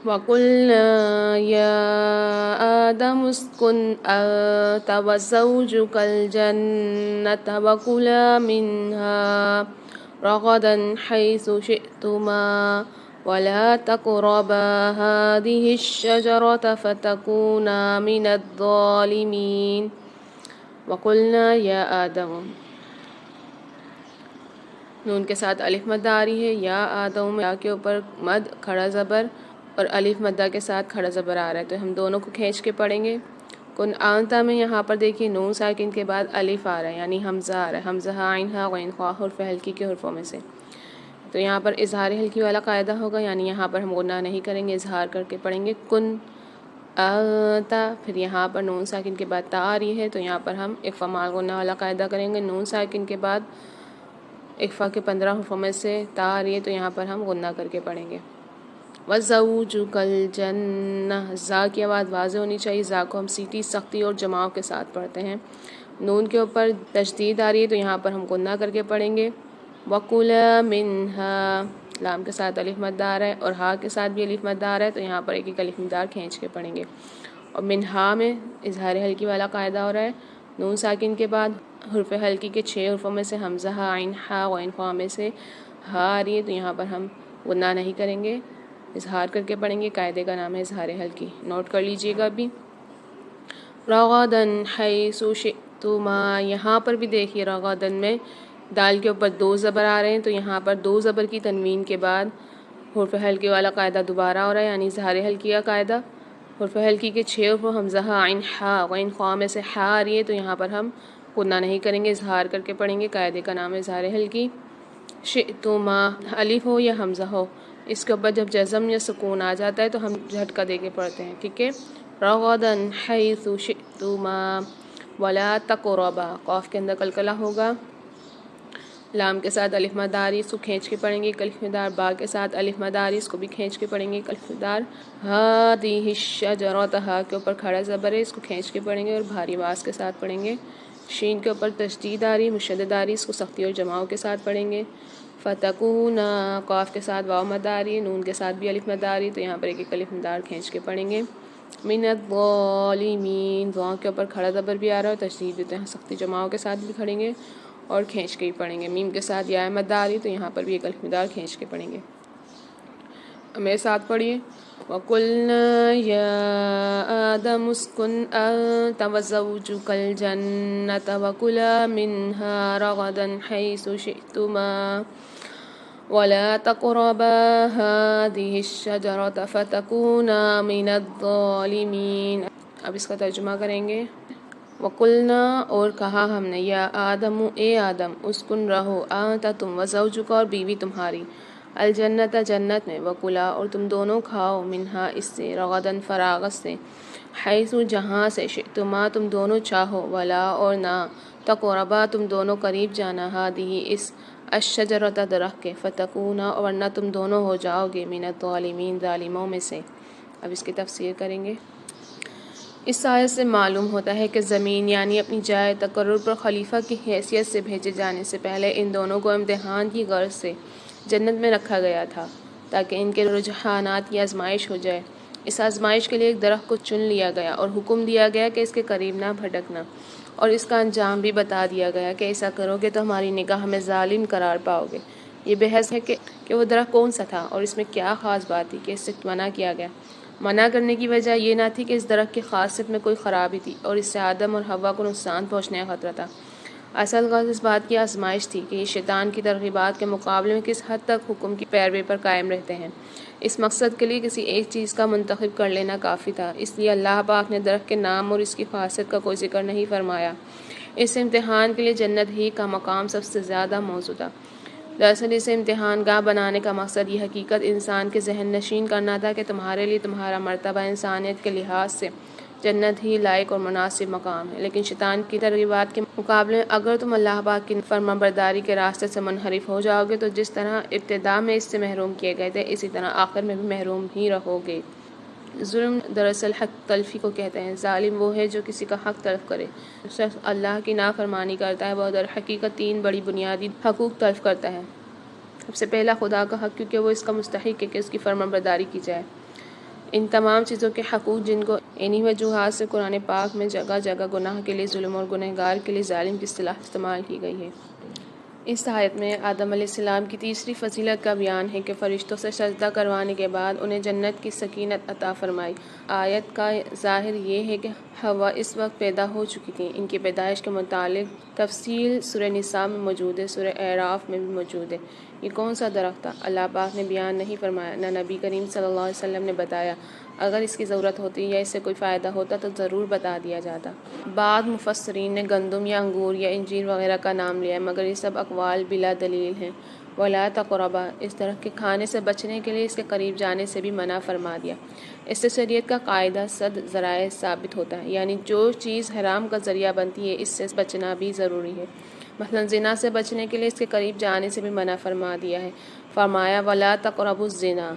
وَقُلْنَا يَا آدَمُ اسْكُنْ أَنْتَ وَزَوْجُكَ الْجَنَّةَ وَكُلَا مِنْهَا رَغَدًا حَيْثُ شِئْتُمَا وَلَا تَقْرَبَا هَذِهِ الشَّجَرَةَ فَتَكُونَا مِنَ الظَّالِمِينَ وَقُلْنَا يَا آدَمُ، نون کے ساتھ الف مد آ رہی ہے، یا آدم میں یا کے اوپر مد کھڑا زبر اور الف مدہ کے ساتھ کھڑا زبر آ رہا ہے، تو ہم دونوں کو کھینچ کے پڑھیں گے۔ کن آنتا میں یہاں پر دیکھیے نون ساکن کے بعد الف آ رہا ہے، یعنی حمزہ آ رہا ہے، حمزہ عین ہا غین خا حرف ہلکی کے حرفوں میں سے، تو یہاں پر اظہار ہلکی والا قاعدہ ہوگا، یعنی یہاں پر ہم غنہ نہیں کریں گے، اظہار کر کے پڑھیں گے کن آتا۔ پھر یہاں پر نون ساکن کے بعد تا آ رہی ہے، تو یہاں پر ہم اقفا مال غنہ والا قاعدہ کریں گے، نون ساکن کے بعد اقفا کے 15 حرفوں میں سے تا آ رہی ہے، تو یہاں پر ہم غنہ کر کے پڑھیں گے۔ وَزَوْجُكَ الْجَنَّةَ، زا کی آواز واضح ہونی چاہیے، زا کو ہم سیٹی سختی اور جماؤ کے ساتھ پڑھتے ہیں۔ نون کے اوپر تشدید آ رہی ہے، تو یہاں پر ہم غنہ کر کے پڑھیں گے۔ وَكُلَا مِنْهَا، لام کے ساتھ الف مد آ رہا ہے اور ہا کے ساتھ بھی الف مد آ رہا ہے، تو یہاں پر ایک ایک الف مدار کھینچ کے پڑھیں گے۔ اور منہا میں اظہار ہلکی والا قاعدہ ہو رہا ہے، نون ساکن کے بعد حرف ہلکی کے 6 حرفوں میں سے حمزہ عین ہا غین خا میں سے ہا آ رہی ہے، تو یہاں پر ہم غنہ نہیں کریں گے، اظہار کر کے پڑھیں گے، قاعدے کا نام ہے اظہار ہلکی، نوٹ کر لیجئے گا ابھی۔ رغدن حیث شئتما، یہاں پر بھی دیکھیے رغدن میں دال کے اوپر 2 زبر آ رہے ہیں، تو یہاں پر 2 زبر کی تنوین کے بعد حرف ہلکی والا قاعدہ دوبارہ ہو رہا ہے، یعنی اظہار ہلکی کا قاعدہ۔ حرف ہلکی کے 6 حرف حمزہ عین ہا غین خا میں سے ہا آ رہی ہے، تو یہاں پر ہم غنہ نہیں کریں گے، اظہار کر کے پڑھیں گے، قاعدے کا نام ہے اظہار ہلکی۔ شئتما، الف ہو یا حمزہ ہو، اس کے اوپر جب جزم یا سکون آ جاتا ہے تو ہم جھٹکا دے کے پڑھتے ہیں، ٹھیک ہے۔ رغدن حیث شئتما ولا تقربا، قاف کے اندر قلقلہ ہوگا، لام کے ساتھ الف مد آ رہی ہے، اس کو کھینچ کے پڑھیں گے، ایک الف مدار، با کے ساتھ الف مد آ رہی ہے، اس کو بھی کھینچ کے پڑھیں گے، ایک الف مدار۔ ہذہ الشجرۃ، ہا کے اوپر کھڑا زبر ہے، اس کو کھینچ کے پڑھیں گے اور بھاری آواز کے ساتھ پڑھیں گے۔ شین کے اوپر تشدید آ رہی ہے، مشدد آ رہی ہے، اس کو سختی اور جماؤ کے ساتھ پڑھیں گے۔ فتکونا، قاف کے ساتھ واو مد آ رہی ہے، نون کے ساتھ بھی الف مد آ رہی ہے، تو یہاں پر ایک ایک الف مدار کھینچ کے پڑھیں گے۔ من الظالمین، دعاؤں کے اوپر کھڑا زبر بھی آ رہا ہے اور تشدید بھی، تو سختی جماؤں کے ساتھ بھی پڑھیں گے اور کھینچ کے بھی پڑھیں گے۔ میم کے ساتھ یا مد آ رہی ہے، تو یہاں پر بھی ایک الف مدار کھینچ کے پڑھیں گے۔ میرے ساتھ پڑھیے۔ وَقُلْنَا يَا آدَمُ اسْكُنْ أَنْتَ وَزَوْجُكَ الْجَنَّةَ وَكُلَا مِنْهَا رَغَدًا حَيْثُ شِئْتُمَا وَلَا تَقْرَبَا هَذِهِ الشَّجَرَةَ فَتَكُونَا مِنَ الظَّالِمِينَ۔ اب اس کا ترجمہ کریں گے۔ وَقُلْنَا، اور کہا ہم نے، یا آدم، اے آدم، اسکن رہو، آنتا تم، وزوجک اور بیوی تمہاری، الجنت جنت میں، وکلا اور تم دونوں کھاؤ، منہا اس سے، رغدن فراغت سے، حیث جہاں سے، شئتما تم دونوں چاہو، ولا اور نہ، تقربا تم دونوں قریب جانا، ہادی اس، الشجرۃ درخت کے، فتکونا ورنہ تم دونوں ہو جاؤ گے، من الظالمین ظالموں میں سے۔ اب اس کی تفسیر کریں گے۔ اس آیت سے معلوم ہوتا ہے کہ زمین یعنی اپنی جائے تقرر پر خلیفہ کی حیثیت سے بھیجے جانے سے پہلے ان دونوں کو امتحان کی غرض سے جنت میں رکھا گیا تھا، تاکہ ان کے رجحانات کی آزمائش ہو جائے۔ اس آزمائش کے لیے ایک درخت کو چن لیا گیا اور حکم دیا گیا کہ اس کے قریب نہ بھٹکنا، اور اس کا انجام بھی بتا دیا گیا کہ ایسا کرو گے تو ہماری نگاہ میں ظالم قرار پاؤ گے۔ یہ بحث ہے کہ وہ درخت کون سا تھا اور اس میں کیا خاص بات تھی کہ اس سے منع کیا گیا۔ منع کرنے کی وجہ یہ نہ تھی کہ اس درخت کی خاصیت میں کوئی خرابی تھی اور اس سے آدم اور حوا کو نقصان پہنچنے کا خطرہ تھا۔ اصل غرض اس بات کی آزمائش تھی کہ یہ شیطان کی ترغیبات کے مقابلے میں کس حد تک حکم کی پیروی پر قائم رہتے ہیں۔ اس مقصد کے لیے کسی ایک چیز کا منتخب کر لینا کافی تھا، اس لیے اللہ پاک نے درخت کے نام اور اس کی خاصیت کا کوئی ذکر نہیں فرمایا۔ اس امتحان کے لیے جنت ہی کا مقام سب سے زیادہ موزوں تھا۔ دراصل اسے امتحان گاہ بنانے کا مقصد یہ حقیقت انسان کے ذہن نشین کرنا تھا کہ تمہارے لیے تمہارا مرتبہ انسانیت کے لحاظ سے جنت ہی لائق اور مناسب مقام ہے، لیکن شیطان کی ترغیبات کے مقابلے میں اگر تم اللہ پاک کی فرمانبرداری کے راستے سے منحرف ہو جاؤ گے تو جس طرح ابتدا میں اس سے محروم کیے گئے تھے اسی طرح آخر میں بھی محروم ہی رہو گے۔ ظلم دراصل حق تلفی کو کہتے ہیں۔ ظالم وہ ہے جو کسی کا حق تلف کرے۔ شخص اللہ کی نافرمانی کرتا ہے وہ در حقیقت 3 بڑی بنیادی حقوق تلف کرتا ہے۔ سب سے پہلا خدا کا حق، کیونکہ وہ اس کا مستحق ہے کہ اس کی فرمانبرداری کی جائے۔ ان تمام چیزوں کے حقوق جن کو انہی وجوہات سے قرآن پاک میں جگہ جگہ گناہ کے لیے ظلم اور گنہگار کے لیے ظالم کی اصطلاح استعمال کی گئی ہے۔ اس آیت میں آدم علیہ السلام کی تیسری فضیلت کا بیان ہے کہ فرشتوں سے سجدہ کروانے کے بعد انہیں جنت کی سکینت عطا فرمائی۔ آیت کا ظاہر یہ ہے کہ حوا اس وقت پیدا ہو چکی تھیں۔ ان کی پیدائش کے متعلق تفصیل سورہ نساء میں موجود ہے، سورہ اعراف میں بھی موجود ہے۔ یہ کون سا درخت تھا؟ اللہ پاک نے بیان نہیں فرمایا، نہ نبی کریم صلی اللہ علیہ وسلم نے بتایا۔ اگر اس کی ضرورت ہوتی یا اس سے کوئی فائدہ ہوتا تو ضرور بتا دیا جاتا۔ بعض مفسرین نے گندم یا انگور یا انجیر وغیرہ کا نام لیا، مگر یہ سب اقوال بلا دلیل ہیں۔ وَلَا تَقْرَبَا، اس درخت کے کھانے سے بچنے کے لیے اس کے قریب جانے سے بھی منع فرما دیا۔ اس سے شریعت کا قاعدہ صد ذرائع ثابت ہوتا ہے، یعنی جو چیز حرام کا ذریعہ بنتی ہے اس سے بچنا بھی ضروری ہے۔ مثلا زنا سے بچنے کے لیے اس کے قریب جانے سے بھی منع فرما دیا ہے۔ فرمایا وَلَا تَقْرَبُوا الزِّنَا،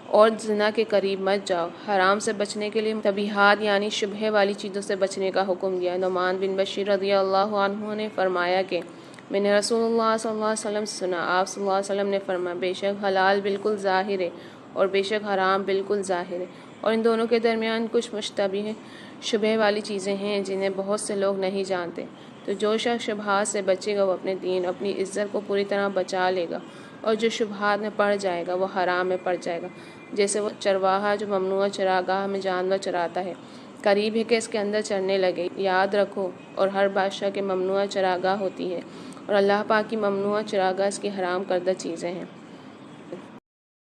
اور زنا کے قریب مت جاؤ۔ حرام سے بچنے کے لیے تبیحات یعنی شبہے والی چیزوں سے بچنے کا حکم دیا۔ نعمان بن بشیر رضی اللہ عنہ نے فرمایا کہ میں نے رسول اللہ صلی اللہ علیہ وسلم سے سنا، آپ صلی اللہ علیہ وسلم نے فرمایا بے شک حلال بالکل ظاہر ہے اور بے شک حرام بالکل ظاہر ہے، اور ان دونوں کے درمیان کچھ مشتبہ شبہ والی چیزیں ہیں جنہیں بہت سے لوگ نہیں جانتے۔ تو جو شخص شبہات سے بچے گا وہ اپنے دین، اپنی عزت کو پوری طرح بچا لے گا، اور جو شبہات میں پڑ جائے گا وہ حرام میں پڑ جائے گا، جیسے وہ چرواہا جو ممنوع چراگاہ میں جانور چراتا ہے، قریب ہے کہ اس کے اندر چرنے لگے۔ یاد رکھو، اور ہر بادشاہ کے ممنوع چراگاہ ہوتی ہے، اور اللہ پاک کی ممنوع چراگاہ اس کی حرام کردہ چیزیں ہیں۔